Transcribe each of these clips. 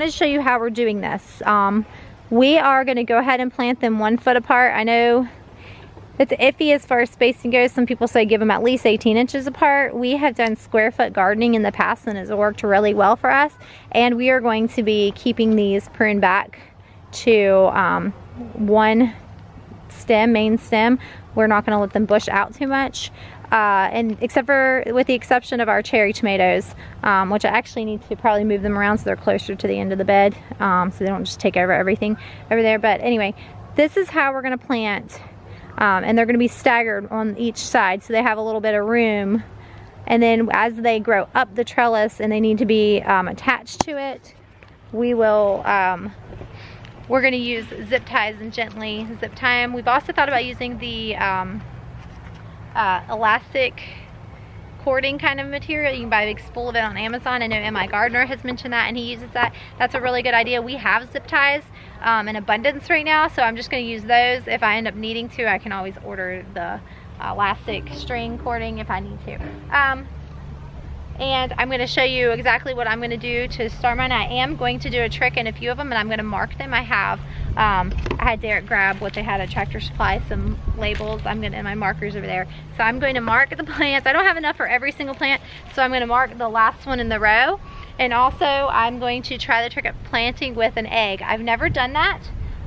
wanted to show you how we're doing this. We are going to go ahead and plant them 1 foot apart. I know it's iffy as far as spacing goes. Some people say give them at least 18 inches apart. We have done square foot gardening in the past and it's worked really well for us. And we are going to be keeping these pruned back to 1 stem, main stem. We're not going to let them bush out too much. And with the exception of our cherry tomatoes, which I actually need to probably move them around so they're closer to the end of the bed, so they don't just take over everything over there. But anyway, this is how we're going to plant. And they're going to be staggered on each side so they have a little bit of room. And then as they grow up the trellis and they need to be attached to it, we will, we're going to use zip ties and gently zip tie them. We've also thought about using the elastic cording kind of material. You can buy a big spool of it on Amazon. I know M.I. Gardner has mentioned that and he uses that. That's a really good idea. We have zip ties in abundance right now, so I'm just going to use those. If I end up needing to, I can always order the elastic string cording if I need to. And I'm going to show you exactly what I'm going to do to start mine. I am going to do a trick in a few of them and I'm going to mark them. I had Derek grab what they had at Tractor Supply, some labels. I'm going to, and my markers over there. So I'm going to mark the plants. I don't have enough for every single plant, so I'm going to mark the last one in the row. And also I'm going to try the trick of planting with an egg. I've never done that.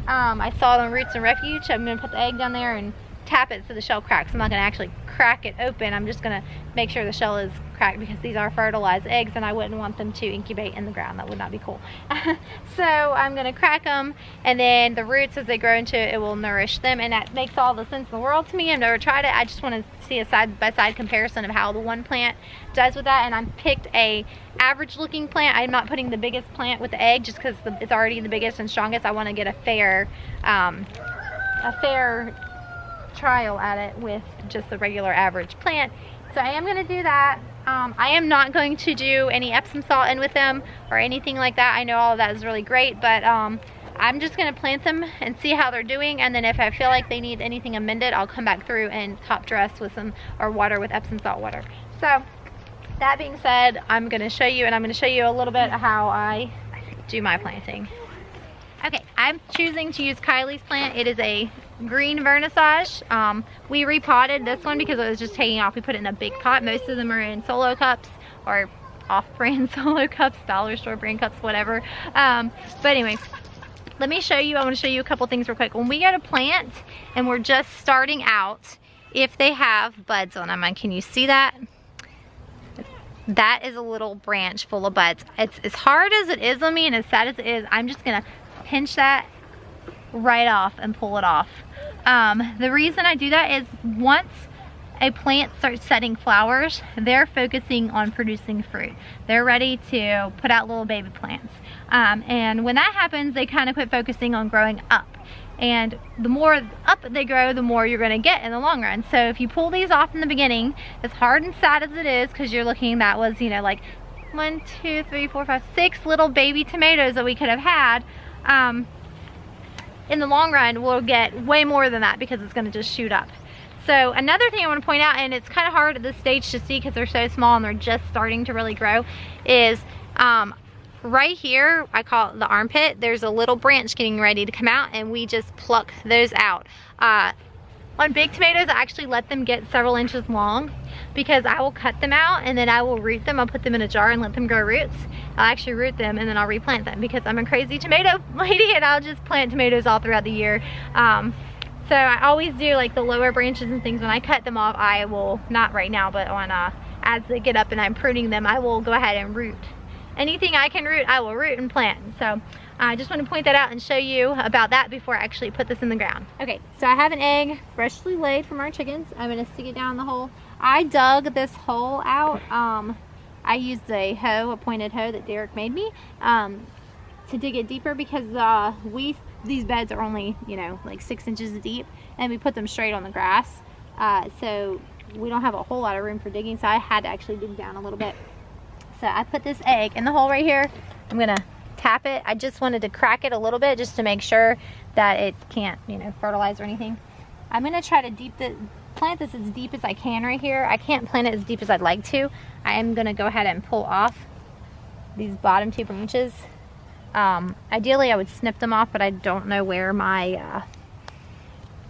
I saw it on Roots and Refuge. I'm going to put the egg down there and tap it so the shell cracks. I'm not going to actually crack it open. I'm just going to make sure the shell is cracked because these are fertilized eggs and I wouldn't want them to incubate in the ground. That would not be cool. So I'm going to crack them, and then the roots as they grow into it will nourish them, and that makes all the sense in the world to me. I've never tried it. I just want to see a side-by-side comparison of how the one plant does with that, and I picked a average looking plant. I'm not putting the biggest plant with the egg just because it's already the biggest and strongest. I want to get a fair trial at it with just the regular average plant. So I am going to do that. I am not going to do any Epsom salt in with them or anything like that. I know all of that is really great, but I'm just going to plant them and see how they're doing, and then if I feel like they need anything amended, I'll come back through and top dress with some, or water with Epsom salt water. So that being said, I'm going to show you, and I'm going to show you a little bit of how I do my planting. Okay, I'm choosing to use Kylie's plant. It is a green vernissage. We repotted this one because it was just taking off. We put it in a big pot. Most of them are in solo cups or off-brand solo cups, dollar store brand cups, whatever. But anyway, let me show you. I want to show you a couple things real quick. When we get a plant and we're just starting out, if they have buds on them, and can you see that? That is a little branch full of buds. It's as hard as it is on me and as sad as it is, I'm just gonna pinch that right off and pull it off. The reason I do that is once a plant starts setting flowers, they're focusing on producing fruit. They're ready to put out little baby plants. And when that happens, they kind of quit focusing on growing up. And the more up they grow, the more you're gonna get in the long run. So if you pull these off in the beginning, as hard and sad as it is, because you're looking, that was, you know, like 1, 2, 3, 4, 5, 6 little baby tomatoes that we could have had. In the long run, we'll get way more than that because it's going to just shoot up. So another thing I want to point out, and it's kind of hard at this stage to see because they're so small and they're just starting to really grow, is right here, I call it the armpit, there's a little branch getting ready to come out, and we just pluck those out. On big tomatoes, I actually let them get several inches long because I will cut them out and then I will root them. I'll put them in a jar and let them grow roots. I'll actually root them and then I'll replant them because I'm a crazy tomato lady and I'll just plant tomatoes all throughout the year. So I always do like the lower branches and things. When I cut them off, I will, not right now, but on as they get up and I'm pruning them, I will go ahead and root. Anything I can root, I will root and plant. So I just want to point that out and show you about that before I actually put this in the ground. Okay, so I have an egg freshly laid from our chickens. I'm going to stick it down the hole. I dug this hole out. I used a hoe, a pointed hoe that Derek made me to dig it deeper because these beds are only, you know, like 6 inches deep, and we put them straight on the grass. So we don't have a whole lot of room for digging, so I had to actually dig down a little bit. So I put this egg in the hole right here. I'm going to tap it. I just wanted to crack it a little bit just to make sure that it can't, you know, fertilize or anything. I'm going to try to plant this as deep as I can right here. I can't plant it as deep as I'd like to. I am going to go ahead and pull off these bottom 2 branches. Ideally I would snip them off, but I don't know where my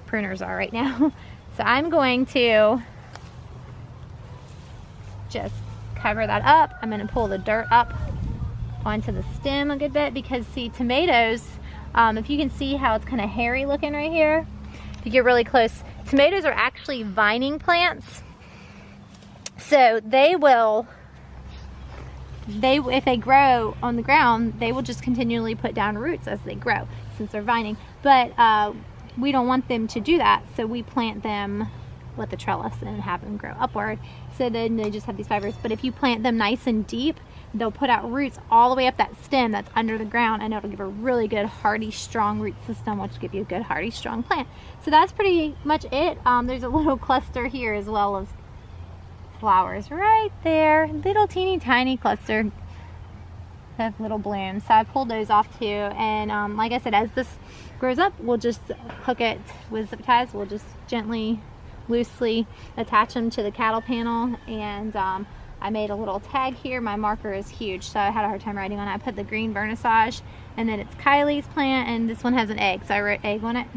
pruners are right now. So I'm going to just cover that up. I'm going to pull the dirt up onto the stem a good bit, because see, tomatoes, if you can see how it's kind of hairy looking right here, if you get really close, tomatoes are actually vining plants. So they will, if they grow on the ground, they will just continually put down roots as they grow, since they're vining. But we don't want them to do that, so we plant them with the trellis and have them grow upward, so then they just have these fibers. But if you plant them nice and deep, they'll put out roots all the way up that stem that's under the ground, and it'll give a really good hardy strong root system, which will give you a good hardy strong plant. So that's pretty much it. There's a little cluster here as well of flowers right there, little teeny tiny cluster of little blooms. So I pulled those off too, and like I said, as this grows up, we'll just hook it with zip ties. We'll just gently, loosely attach them to the cattle panel. And I made a little tag here. My marker is huge, so I had a hard time writing on it. I put the green vernissage, and then it's Kylie's plant, and this one has an egg, so I wrote egg on it.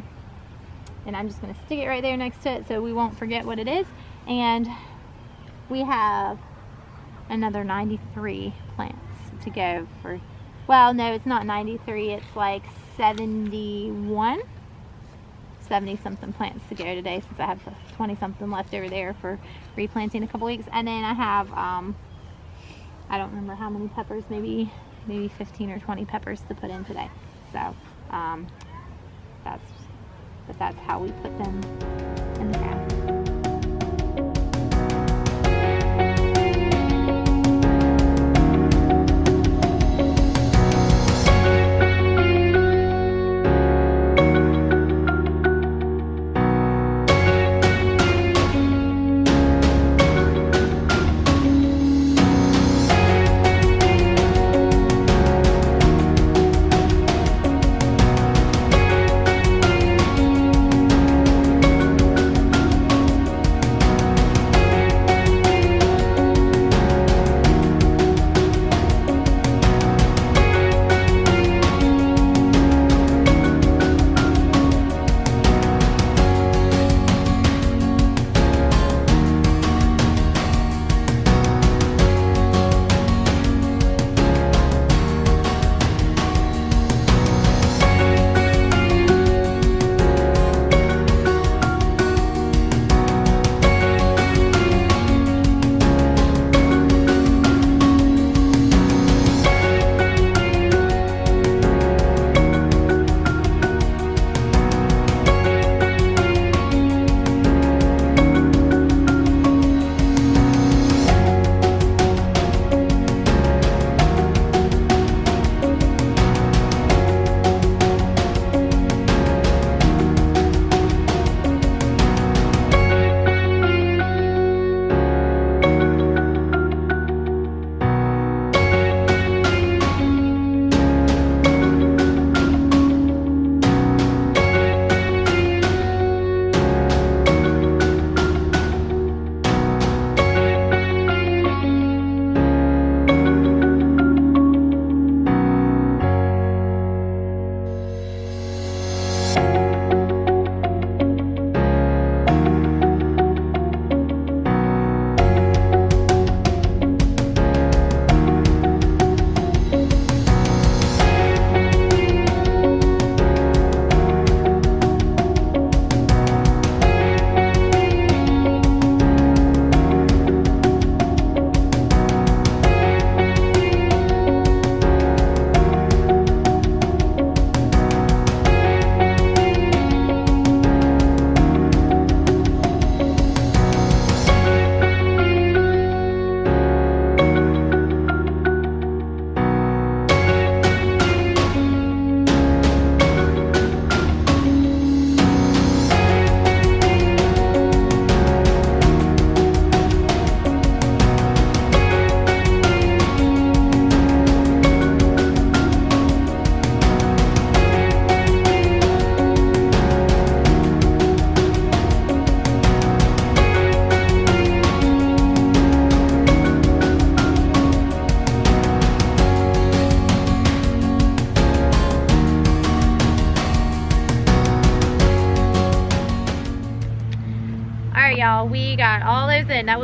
And I'm just going to stick it right there next to it so we won't forget what it is. And we have another 93 plants to go for, well, no, it's not 93, it's like 71, 70 something plants to go today, since I have 20 something left over there for replanting in a couple weeks. And then I have I don't remember how many peppers, maybe 15 or 20 peppers to put in today. So that's how we put them in the ground.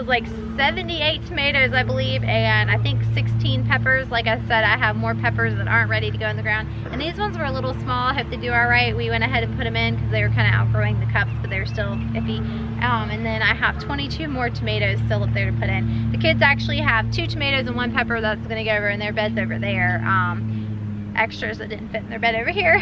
was like 78 tomatoes, I believe, and I think 16 peppers. Like I said, I have more peppers that aren't ready to go in the ground. And these ones were a little small. I hope they do all right. We went ahead and put them in because they were kind of outgrowing the cups, but they're still iffy. And then I have 22 more tomatoes still up there to put in. The kids actually have 2 tomatoes and 1 pepper that's going to go over in their beds over there. Extras that didn't fit in their bed over here.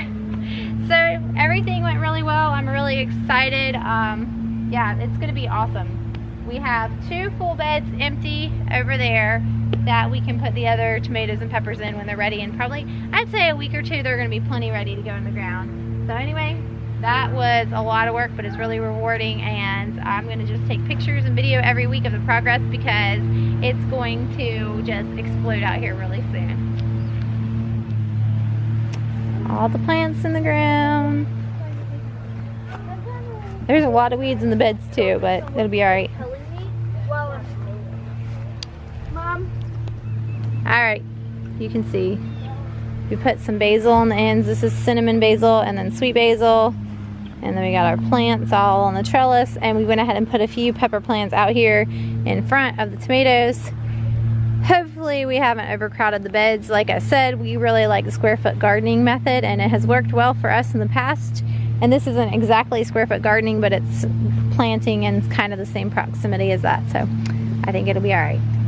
So everything went really well. I'm really excited. Yeah, it's going to be awesome. We have 2 full beds empty over there that we can put the other tomatoes and peppers in when they're ready, and probably, I'd say a week or 2, they're going to be plenty ready to go in the ground. So anyway, that was a lot of work, but it's really rewarding, and I'm going to just take pictures and video every week of the progress because it's going to just explode out here really soon. All the plants in the ground. There's a lot of weeds in the beds too, but it'll be alright. Alright, you can see we put some basil on the ends. This is cinnamon basil and then sweet basil. And then we got our plants all on the trellis, and we went ahead and put a few pepper plants out here in front of the tomatoes. Hopefully we haven't overcrowded the beds. Like I said, we really like the square foot gardening method, and it has worked well for us in the past. And this isn't exactly square foot gardening, but it's planting in kind of the same proximity as that. So I think it'll be all right.